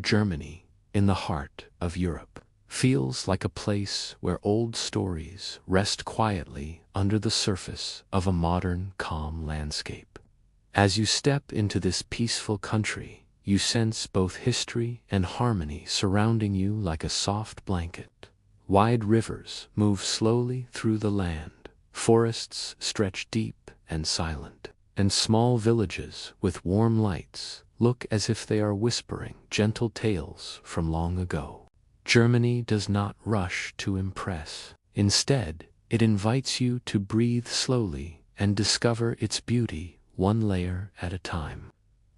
Germany, in the heart of Europe, feels like a place where old stories rest quietly under the surface of a modern, calm landscape. As you step into this peaceful country, you sense both history and harmony surrounding you like a soft blanket. Wide rivers move slowly through the land, forests stretch deep and silent, and small villages with warm lights look as if they are whispering gentle tales from long ago. Germany does not rush to impress. Instead, it invites you to breathe slowly and discover its beauty one layer at a time.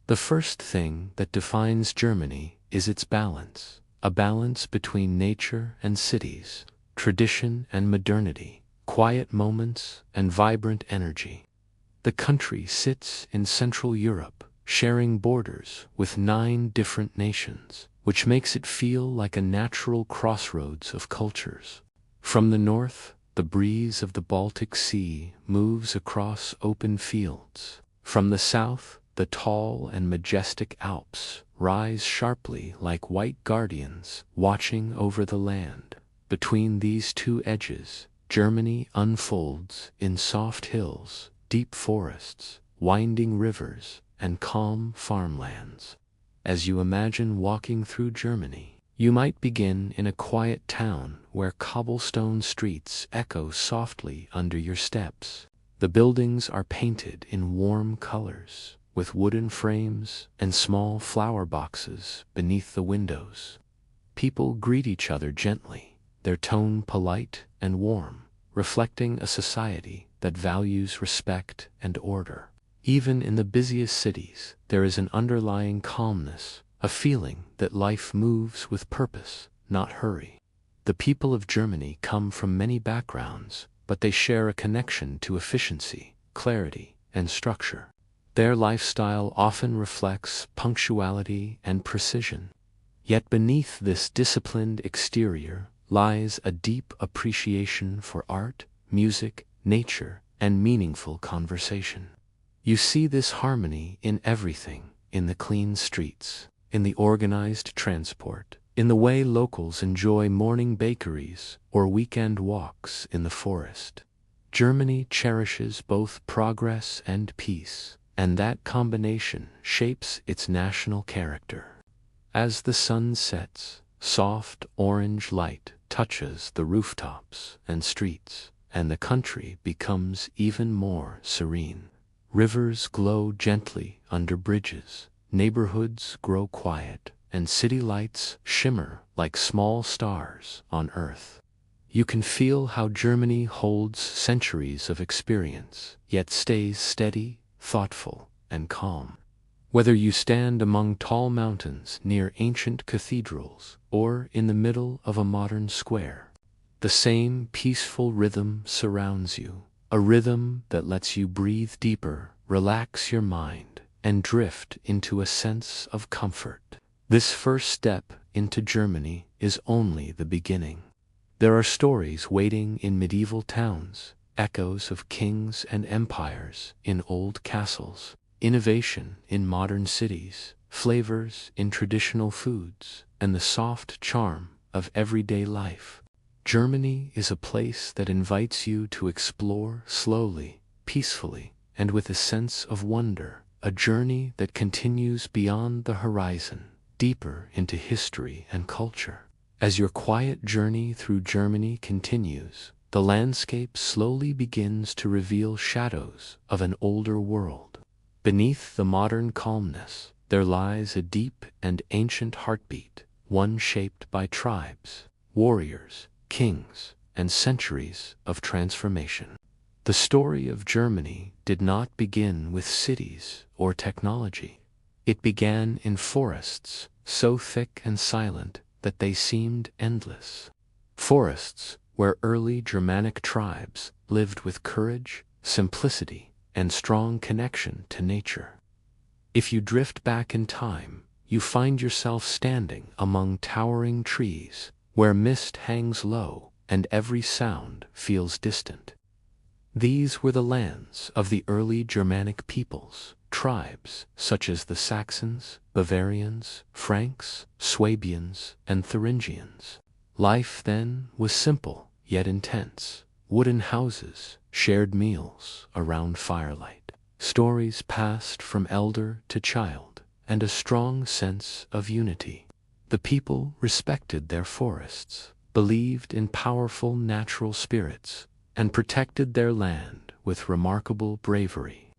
The first thing that defines Germany is its balance, a balance between nature and cities, tradition and modernity, quiet moments and vibrant energy. The country sits in Central Europe, sharing borders with 9 different nations, which makes it feel like a natural crossroads of cultures. From the north, the breeze of the Baltic Sea moves across open fields. From the south, the tall and majestic Alps rise sharply like white guardians watching over the land. Between these two edges, Germany unfolds in soft hills, deep forests, winding rivers, and calm farmlands. As you imagine walking through Germany, you might begin in a quiet town where cobblestone streets echo softly under your steps. The buildings are painted in warm colors, with wooden frames and small flower boxes beneath the windows. People greet each other gently, their tone polite and warm, reflecting a society that values respect and order. Even in the busiest cities, there is an underlying calmness, a feeling that life moves with purpose, not hurry. The people of Germany come from many backgrounds, but they share a connection to efficiency, clarity, and structure. Their lifestyle often reflects punctuality and precision. Yet beneath this disciplined exterior lies a deep appreciation for art, music, nature, and meaningful conversation. You see this harmony in everything, in the clean streets, in the organized transport, in the way locals enjoy morning bakeries or weekend walks in the forest. Germany cherishes both progress and peace, and that combination shapes its national character. As the sun sets, soft orange light touches the rooftops and streets, and the country becomes even more serene. Rivers glow gently under bridges, neighborhoods grow quiet, and city lights shimmer like small stars on earth. You can feel how Germany holds centuries of experience, yet stays steady, thoughtful, and calm. Whether you stand among tall mountains near ancient cathedrals or in the middle of a modern square, the same peaceful rhythm surrounds you, a rhythm that lets you breathe deeper, relax your mind, and drift into a sense of comfort. This first step into Germany is only the beginning. There are stories waiting in medieval towns, echoes of kings and empires in old castles, innovation in modern cities, flavors in traditional foods, and the soft charm of everyday life. Germany is a place that invites you to explore slowly, peacefully, and with a sense of wonder, a journey that continues beyond the horizon, deeper into history and culture. As your quiet journey through Germany continues, the landscape slowly begins to reveal shadows of an older world. Beneath the modern calmness, there lies a deep and ancient heartbeat, one shaped by tribes, warriors, kings, and centuries of transformation. The story of Germany did not begin with cities or technology. It began in forests, so thick and silent that they seemed endless. Forests where early Germanic tribes lived with courage, simplicity, and strong connection to nature. If you drift back in time, you find yourself standing among towering trees, where mist hangs low and every sound feels distant. These were the lands of the early Germanic peoples, tribes such as the Saxons, Bavarians, Franks, Swabians, and Thuringians. Life then was simple yet intense. Wooden houses, shared meals around firelight, stories passed from elder to child, and a strong sense of unity. The people respected their forests, believed in powerful natural spirits, and protected their land with remarkable bravery.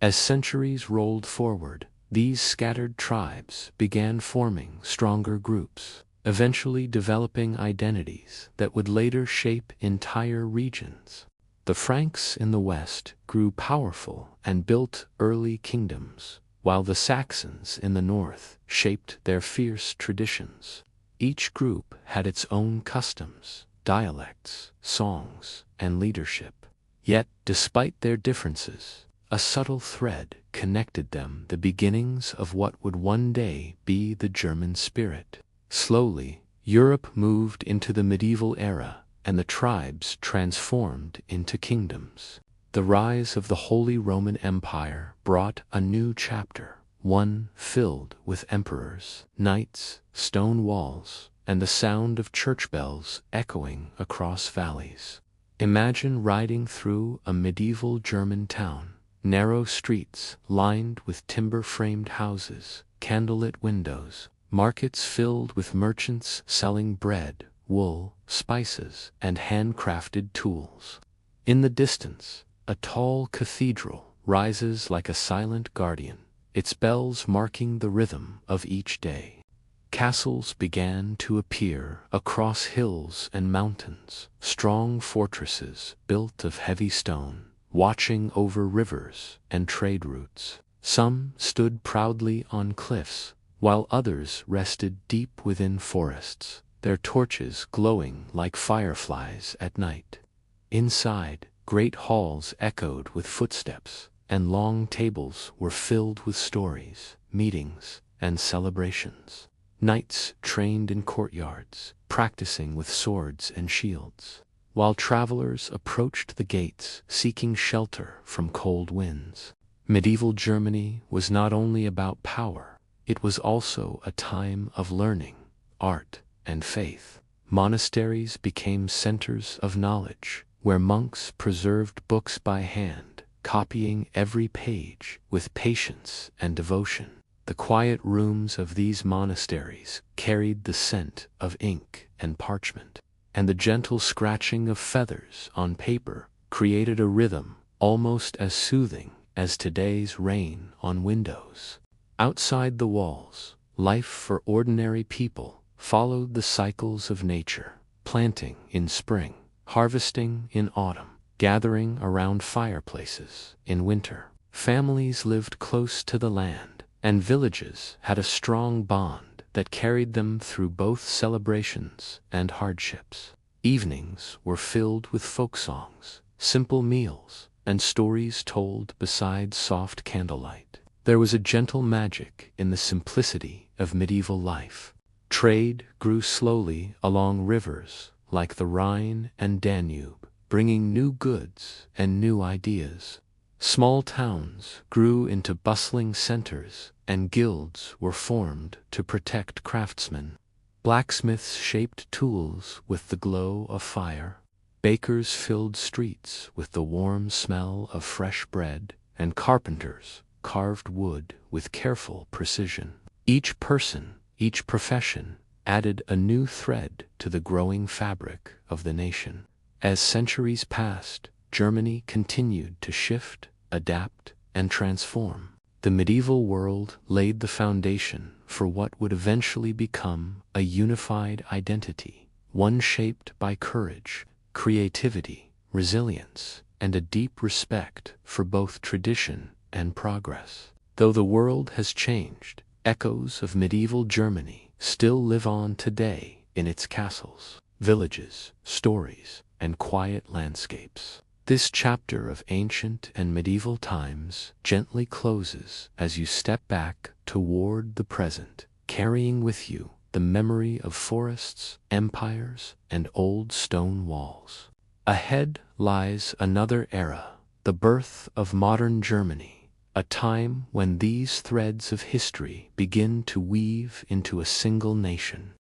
As centuries rolled forward, these scattered tribes began forming stronger groups, eventually developing identities that would later shape entire regions. The Franks in the west grew powerful and built early kingdoms, while the Saxons in the north shaped their fierce traditions. Each group had its own customs, dialects, songs, and leadership. Yet, despite their differences, a subtle thread connected them, the beginnings of what would one day be the German spirit. Slowly, Europe moved into the medieval era, and the tribes transformed into kingdoms. The rise of the Holy Roman Empire brought a new chapter, one filled with emperors, knights, stone walls, and the sound of church bells echoing across valleys. Imagine riding through a medieval German town. Narrow streets lined with timber-framed houses, candlelit windows, markets filled with merchants selling bread, wool, spices, and handcrafted tools. In the distance, a tall cathedral rises like a silent guardian, its bells marking the rhythm of each day. Castles began to appear across hills and mountains, strong fortresses built of heavy stone, watching over rivers and trade routes. Some stood proudly on cliffs, while others rested deep within forests, their torches glowing like fireflies at night. Inside, great halls echoed with footsteps, and long tables were filled with stories, meetings, and celebrations. Knights trained in courtyards, practicing with swords and shields, while travelers approached the gates seeking shelter from cold winds. Medieval Germany was not only about power, it was also a time of learning, art, and faith. Monasteries became centers of knowledge, where monks preserved books by hand, copying every page with patience and devotion. The quiet rooms of these monasteries carried the scent of ink and parchment, and the gentle scratching of feathers on paper created a rhythm almost as soothing as today's rain on windows. Outside the walls, life for ordinary people followed the cycles of nature, planting in spring, harvesting in autumn, gathering around fireplaces in winter. Families lived close to the land, and villages had a strong bond that carried them through both celebrations and hardships. Evenings were filled with folk songs, simple meals, and stories told beside soft candlelight. There was a gentle magic in the simplicity of medieval life. Trade grew slowly along rivers like the Rhine and Danube, bringing new goods and new ideas. Small towns grew into bustling centers, and guilds were formed to protect craftsmen. Blacksmiths shaped tools with the glow of fire. Bakers filled streets with the warm smell of fresh bread, and carpenters carved wood with careful precision. Each person, each profession, added a new thread to the growing fabric of the nation. As centuries passed, Germany continued to shift, adapt, and transform. The medieval world laid the foundation for what would eventually become a unified identity, one shaped by courage, creativity, resilience, and a deep respect for both tradition and progress. Though the world has changed, echoes of medieval Germany still live on today in its castles, villages, stories, and quiet landscapes. This chapter of ancient and medieval times gently closes as you step back toward the present, carrying with you the memory of forests, empires, and old stone walls. Ahead lies another era, the birth of modern Germany, a time when these threads of history begin to weave into a single nation.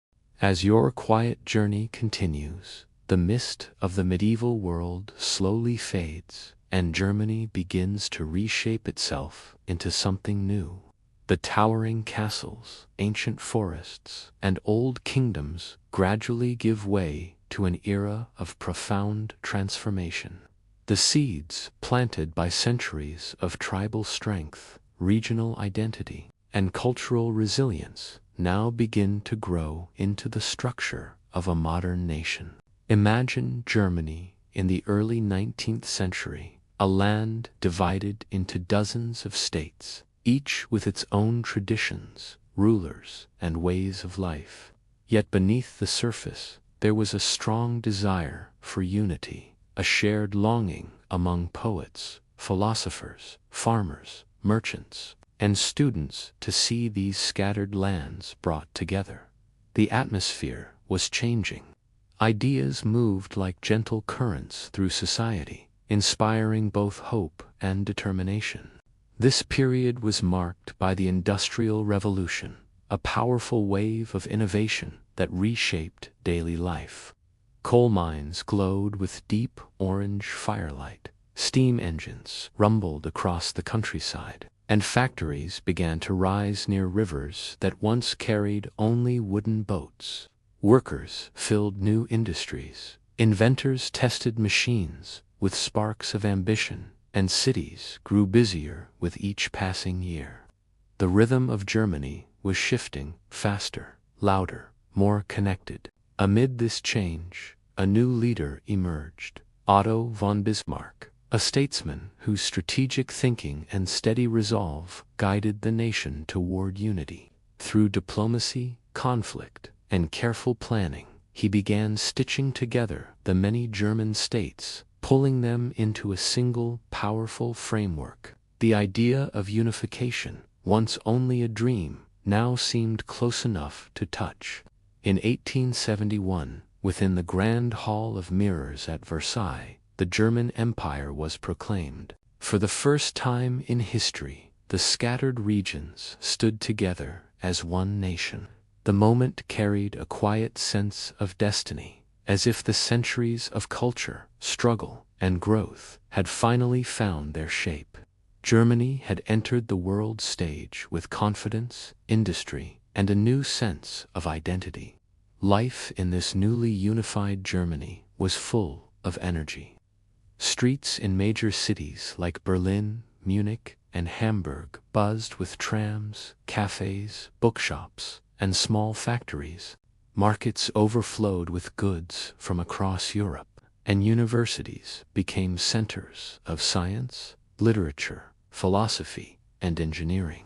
As your quiet journey continues, the mist of the medieval world slowly fades, and Germany begins to reshape itself into something new. The towering castles, ancient forests, and old kingdoms gradually give way to an era of profound transformation. The seeds planted by centuries of tribal strength, regional identity, and cultural resilience now begin to grow into the structure of a modern nation. Imagine Germany in the early 19th century, a land divided into dozens of states, each with its own traditions, rulers, and ways of life. Yet beneath the surface, there was a strong desire for unity, a shared longing among poets, philosophers, farmers, merchants, and students to see these scattered lands brought together. The atmosphere was changing. Ideas moved like gentle currents through society, inspiring both hope and determination. This period was marked by the Industrial Revolution, a powerful wave of innovation that reshaped daily life. Coal mines glowed with deep orange firelight, steam engines rumbled across the countryside, and factories began to rise near rivers that once carried only wooden boats. Workers filled new industries, inventors tested machines with sparks of ambition, and cities grew busier with each passing year. The rhythm of Germany was shifting faster, louder, more connected. Amid this change, a new leader emerged, Otto von Bismarck, a statesman whose strategic thinking and steady resolve guided the nation toward unity. Through diplomacy, conflict, and careful planning, he began stitching together the many German states, pulling them into a single, powerful framework. The idea of unification, once only a dream, now seemed close enough to touch. In 1871, within the Grand Hall of Mirrors at Versailles, the German Empire was proclaimed. For the first time in history, the scattered regions stood together as one nation. The moment carried a quiet sense of destiny, as if the centuries of culture, struggle, and growth had finally found their shape. Germany had entered the world stage with confidence, industry, and a new sense of identity. Life in this newly unified Germany was full of energy. Streets in major cities like Berlin, Munich, and Hamburg buzzed with trams, cafes, bookshops, and small factories. Markets overflowed with goods from across Europe, and universities became centers of science, literature, philosophy, and engineering.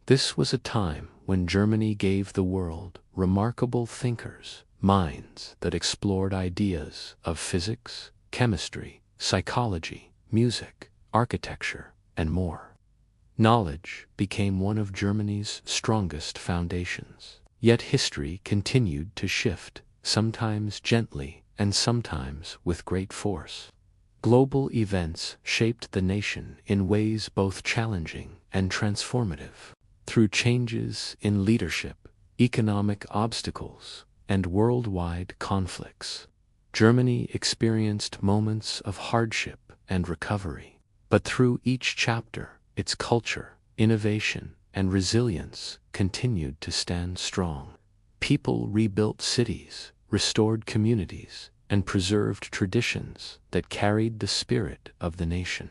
This was a time when Germany gave the world remarkable thinkers, minds that explored ideas of physics, chemistry, psychology, music, architecture, and more. Knowledge became one of Germany's strongest foundations. Yet history continued to shift, sometimes gently and sometimes with great force. Global events shaped the nation in ways both challenging and transformative. Through changes in leadership, economic obstacles, and worldwide conflicts, Germany experienced moments of hardship and recovery. But through each chapter, its culture, innovation, and resilience continued to stand strong. People rebuilt cities, restored communities, and preserved traditions that carried the spirit of the nation.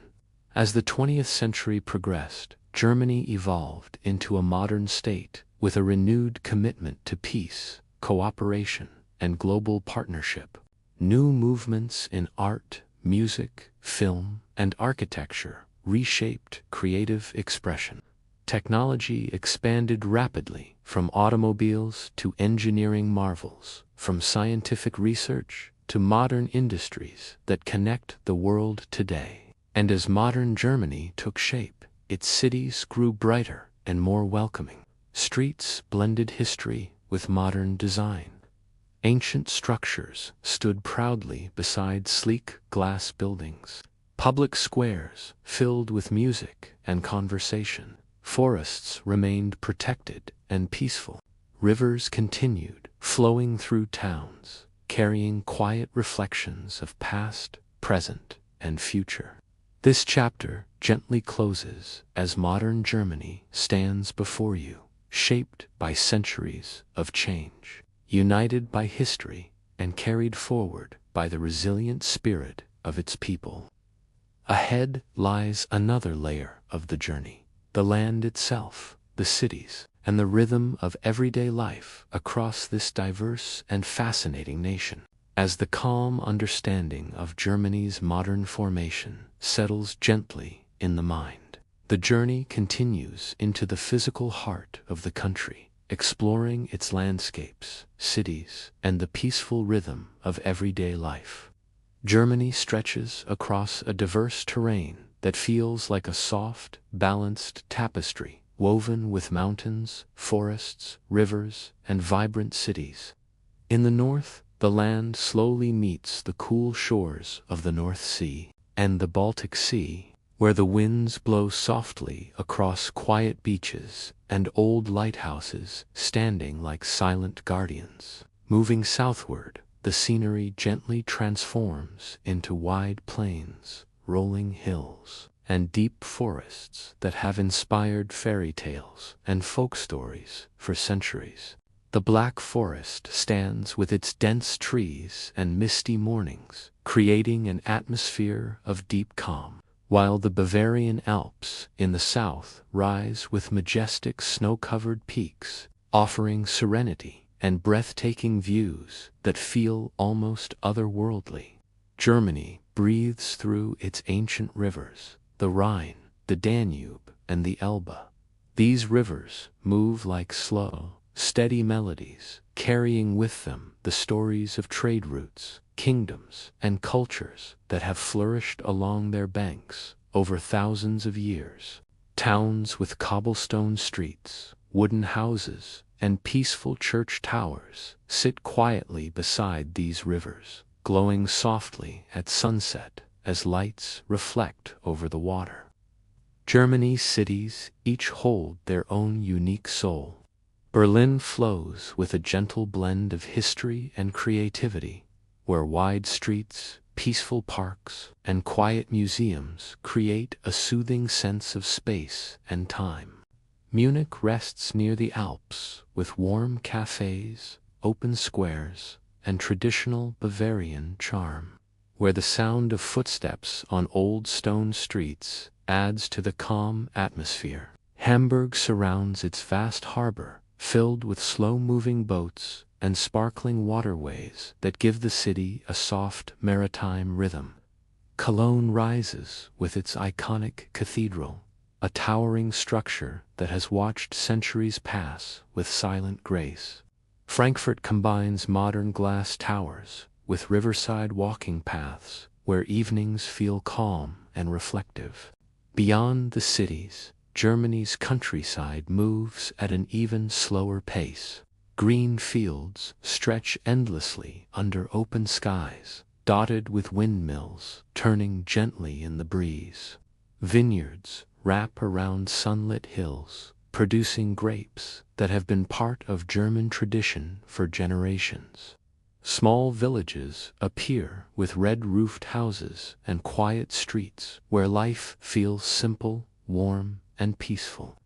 As the 20th century progressed, Germany evolved into a modern state with a renewed commitment to peace, cooperation, and global partnership. New movements in art, music, film, and architecture reshaped creative expression. Technology expanded rapidly, from automobiles to engineering marvels, from scientific research to modern industries that connect the world today. And as modern Germany took shape, its cities grew brighter and more welcoming. Streets blended history with modern design. Ancient structures stood proudly beside sleek glass buildings, Public squares filled with music and conversation. Forests remained protected and peaceful. Rivers continued flowing through towns, carrying quiet reflections of past, present, and future. This chapter gently closes as modern Germany stands before you, shaped by centuries of change, united by history, and carried forward by the resilient spirit of its people. Ahead lies another layer of the journey, the land itself, the cities, and the rhythm of everyday life across this diverse and fascinating nation. As the calm understanding of Germany's modern formation settles gently in the mind, the journey continues into the physical heart of the country, exploring its landscapes, cities, and the peaceful rhythm of everyday life. Germany stretches across a diverse terrain that feels like a soft, balanced tapestry woven with mountains, forests, rivers, and vibrant cities. In the north, the land slowly meets the cool shores of the North Sea and the Baltic Sea, where the winds blow softly across quiet beaches and old lighthouses standing like silent guardians. Moving southward, the scenery gently transforms into wide plains, rolling hills, and deep forests that have inspired fairy tales and folk stories for centuries. The Black Forest stands with its dense trees and misty mornings, creating an atmosphere of deep calm, while the Bavarian Alps in the south rise with majestic snow-covered peaks, offering serenity and breathtaking views that feel almost otherworldly. Germany breathes through its ancient rivers, the Rhine, the Danube, and the Elbe. These rivers move like slow, steady melodies, carrying with them the stories of trade routes, kingdoms, and cultures that have flourished along their banks over thousands of years. Towns with cobblestone streets, wooden houses, and peaceful church towers sit quietly beside these rivers, glowing softly at sunset as lights reflect over the water. Germany's cities each hold their own unique soul. Berlin flows with a gentle blend of history and creativity, where wide streets, peaceful parks, and quiet museums create a soothing sense of space and time. Munich rests near the Alps, with warm cafes, open squares, and traditional Bavarian charm, where the sound of footsteps on old stone streets adds to the calm atmosphere. Hamburg surrounds its vast harbor, filled with slow-moving boats and sparkling waterways that give the city a soft maritime rhythm. Cologne rises with its iconic cathedral, a towering structure that has watched centuries pass with silent grace. Frankfurt combines modern glass towers with riverside walking paths where evenings feel calm and reflective. Beyond the cities, Germany's countryside moves at an even slower pace. Green fields stretch endlessly under open skies, dotted with windmills turning gently in the breeze. Vineyards wrap around sunlit hills, producing grapes that have been part of German tradition for generations. Small villages appear with red-roofed houses and quiet streets where life feels simple, warm, and peaceful.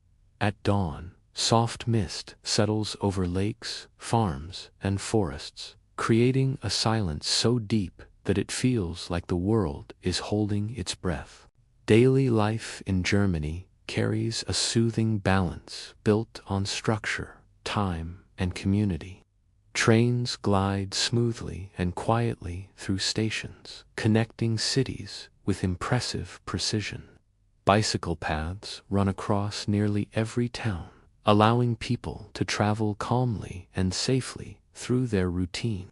At dawn, soft mist settles over lakes, farms, and forests, creating a silence so deep that it feels like the world is holding its breath. Daily life in Germany carries a soothing balance built on structure, time, and community. Trains glide smoothly and quietly through stations, connecting cities with impressive precision. Bicycle paths run across nearly every town, allowing people to travel calmly and safely through their routine.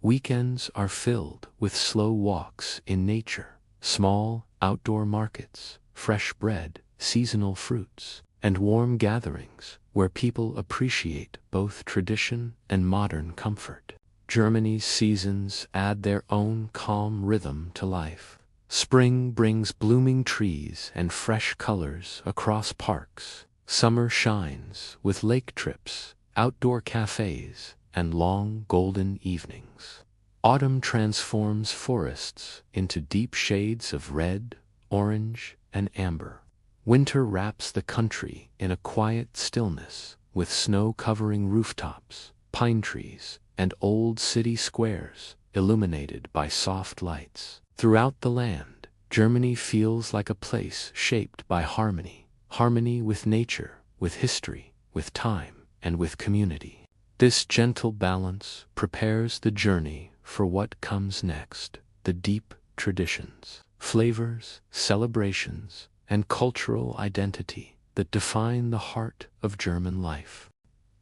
Weekends are filled with slow walks in nature, small outdoor markets, fresh bread, seasonal fruits, and warm gatherings where people appreciate both tradition and modern comfort. Germany's seasons add their own calm rhythm to life. Spring brings blooming trees and fresh colors across parks. Summer shines with lake trips, outdoor cafes, and long golden evenings. Autumn transforms forests into deep shades of red, orange, and amber. Winter wraps the country in a quiet stillness, with snow covering rooftops, pine trees, and old city squares illuminated by soft lights. Throughout the land, Germany feels like a place shaped by harmony. Harmony with nature, with history, with time, and with community. This gentle balance prepares the journey for what comes next: the deep traditions, flavors, celebrations, and cultural identity that define the heart of German life.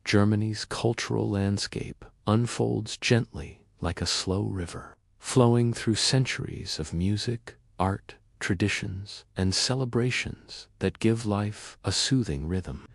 Germany's cultural landscape unfolds gently like a slow river, flowing through centuries of music, art, traditions, and celebrations that give life a soothing rhythm.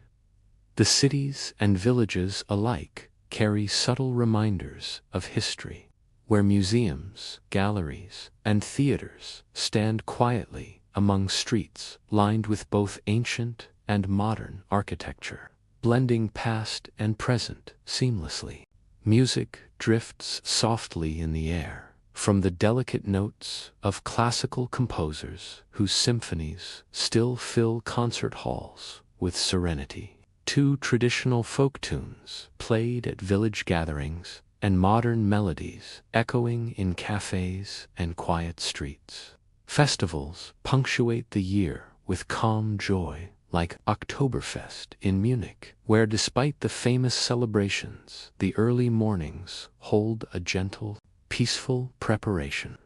The cities and villages alike carry subtle reminders of history, where museums, galleries, and theaters stand quietly among streets lined with both ancient and modern architecture, blending past and present seamlessly. Music drifts softly in the air, from the delicate notes of classical composers whose symphonies still fill concert halls with serenity, to traditional folk tunes played at village gatherings and modern melodies echoing in cafes and quiet streets. Festivals punctuate the year with calm joy, like Oktoberfest in Munich, where despite the famous celebrations, the early mornings hold a gentle, peaceful preparation.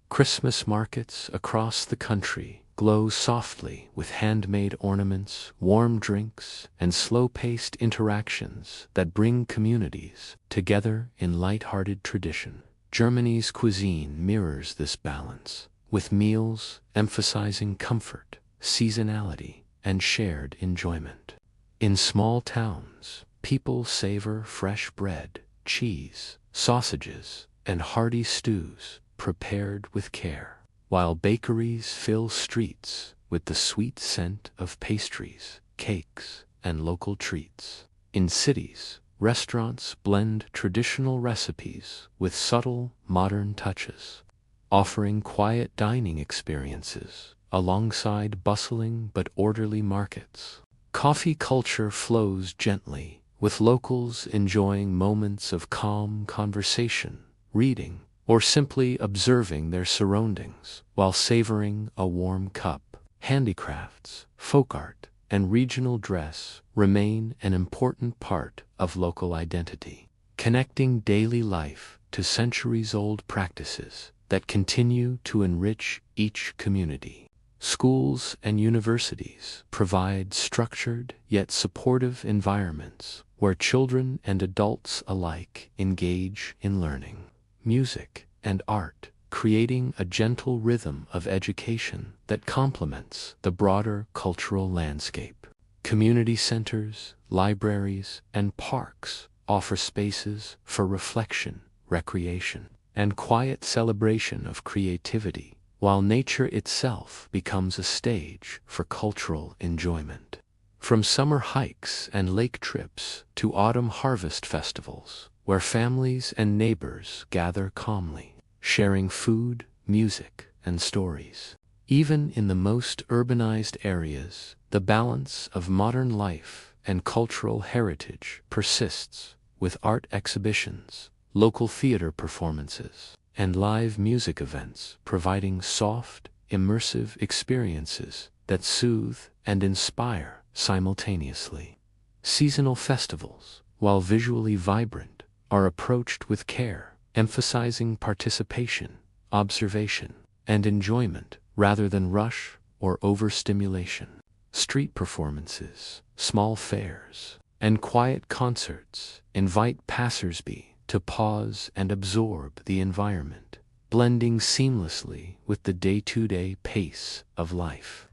Christmas markets across the country glow softly with handmade ornaments, warm drinks, and slow-paced interactions that bring communities together in light-hearted tradition. Germany's cuisine mirrors this balance, with meals emphasizing comfort, seasonality, and shared enjoyment. In small towns, people savor fresh bread, cheese, sausages, and hearty stews prepared with care, while bakeries fill streets with the sweet scent of pastries, cakes, and local treats. In cities, restaurants blend traditional recipes with subtle, modern touches, offering quiet dining experiences alongside bustling but orderly markets. Coffee culture flows gently, with locals enjoying moments of calm conversation, reading, or simply observing their surroundings while savoring a warm cup. Handicrafts, folk art, and regional dress remain an important part of local identity, connecting daily life to centuries-old practices that continue to enrich each community. Schools and universities provide structured yet supportive environments where children and adults alike engage in learning, music, and art, creating a gentle rhythm of education that complements the broader cultural landscape. Community centers, libraries, and parks offer spaces for reflection, recreation, and quiet celebration of creativity, while nature itself becomes a stage for cultural enjoyment. From summer hikes and lake trips to autumn harvest festivals, where families and neighbors gather calmly, sharing food, music, and stories. Even in the most urbanized areas, the balance of modern life and cultural heritage persists, with art exhibitions, local theater performances, and live music events providing soft, immersive experiences that soothe and inspire simultaneously. Seasonal festivals, while visually vibrant, are approached with care, emphasizing participation, observation, and enjoyment rather than rush or overstimulation. Street performances, small fairs, and quiet concerts invite passersby to pause and absorb the environment, blending seamlessly with the day-to-day pace of life.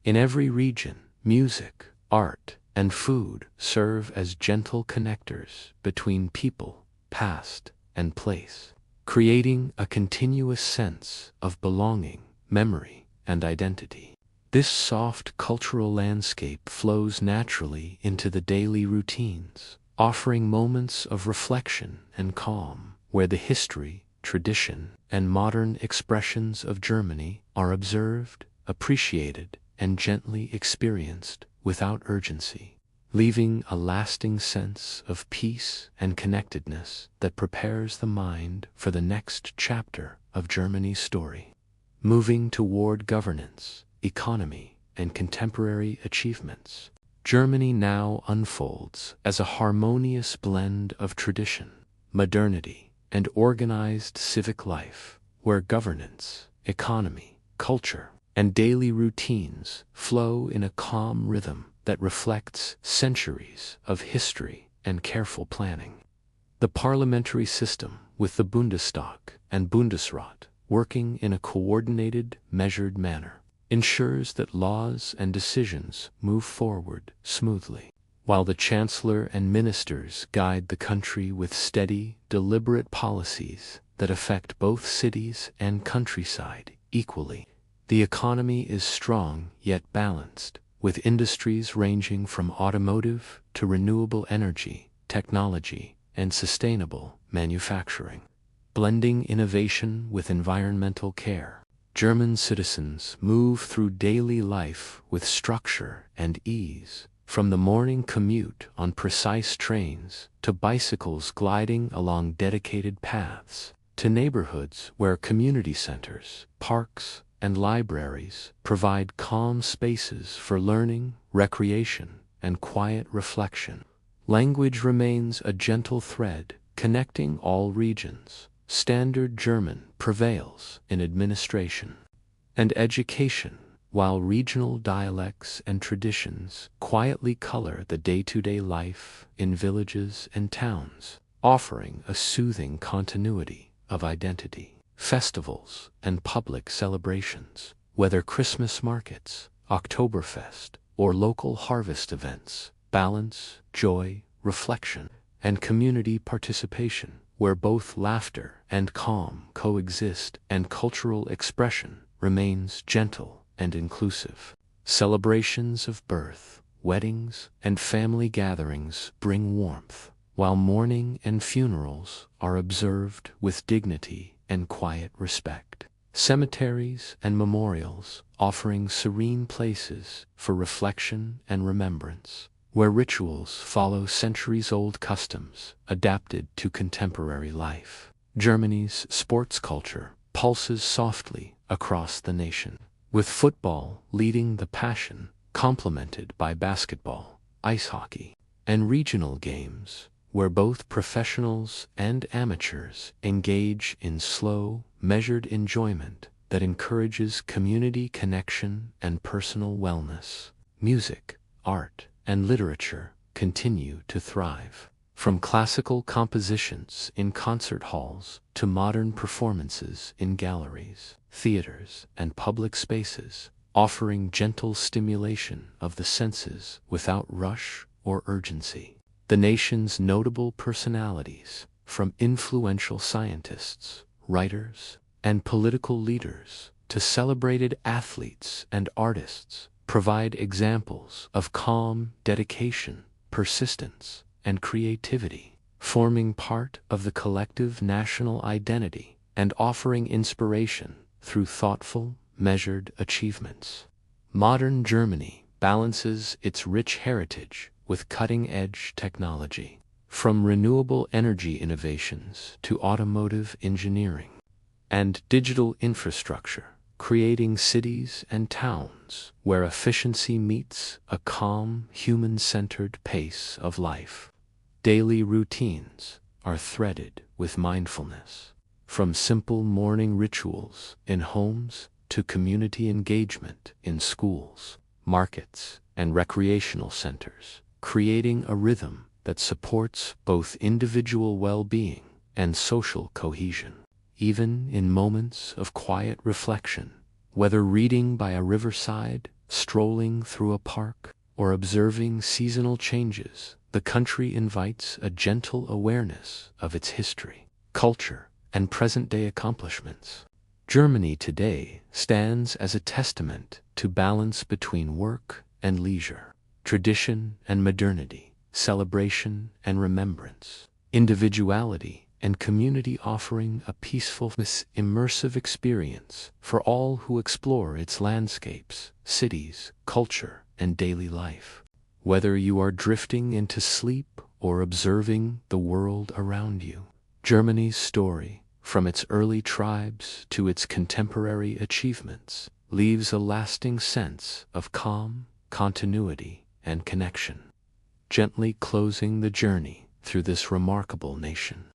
In every region, music, art, and food serve as gentle connectors between people, past, and place, creating a continuous sense of belonging memory, and identity. This soft cultural landscape flows naturally into the daily routines, offering moments of reflection and calm, where the history, tradition, and modern expressions of Germany are observed, appreciated, and gently experienced without urgency, leaving a lasting sense of peace and connectedness that prepares the mind for the next chapter of Germany's story. Moving toward governance, economy, and contemporary achievements, Germany now unfolds as a harmonious blend of tradition, modernity, and organized civic life, where governance, economy, culture, and daily routines flow in a calm rhythm that reflects centuries of history and careful planning. The parliamentary system, with the Bundestag and Bundesrat working in a coordinated, measured manner, ensures that laws and decisions move forward smoothly, while the chancellor and ministers guide the country with steady, deliberate policies that affect both cities and countryside equally. The economy is strong yet balanced, with industries ranging from automotive to renewable energy, technology, and sustainable manufacturing. Blending innovation with environmental care, German citizens move through daily life with structure and ease, from the morning commute on precise trains to bicycles gliding along dedicated paths, to neighborhoods where community centers, parks, and libraries provide calm spaces for learning, recreation, and quiet reflection. Language remains a gentle thread connecting all regions. Standard German prevails in administration and education, while regional dialects and traditions quietly color the day-to-day life in villages and towns, offering a soothing continuity of identity. Festivals and public celebrations, whether Christmas markets, Oktoberfest, or local harvest events, balance joy, reflection, and community participation, where both laughter and calm coexist and cultural expression remains gentle and inclusive. Celebrations of birth, weddings, and family gatherings bring warmth, while mourning and funerals are observed with dignity and quiet respect. Cemeteries and memorials offering serene places for reflection and remembrance, where rituals follow centuries-old customs adapted to contemporary life. Germany's sports culture pulses softly across the nation, with football leading the passion, complemented by basketball, ice hockey, and regional games, where both professionals and amateurs engage in slow, measured enjoyment that encourages community connection and personal wellness. Music, art, and literature continue to thrive, from classical compositions in concert halls to modern performances in galleries, theaters, and public spaces, offering gentle stimulation of the senses without rush or urgency. The nation's notable personalities, from influential scientists, writers, and political leaders to celebrated athletes and artists, provide examples of calm dedication, persistence, and creativity, forming part of the collective national identity and offering inspiration through thoughtful, measured achievements. Modern Germany balances its rich heritage with cutting-edge technology, from renewable energy innovations to automotive engineering and digital infrastructure, creating cities and towns where efficiency meets a calm, human-centered pace of life. Daily routines are threaded with mindfulness, from simple morning rituals in homes to community engagement in schools, markets, and recreational centers, creating a rhythm that supports both individual well-being and social cohesion. Even in moments of quiet reflection, whether reading by a riverside, strolling through a park, or observing seasonal changes, the country invites a gentle awareness of its history, culture, and present-day accomplishments. Germany today stands as a testament to balance between work and leisure, tradition and modernity, celebration and remembrance, individuality and community, offering a peaceful, immersive experience for all who explore its landscapes, cities, culture, and daily life. Whether you are drifting into sleep or observing the world around you, Germany's story, from its early tribes to its contemporary achievements, leaves a lasting sense of calm, continuity, and connection, gently closing the journey through this remarkable nation.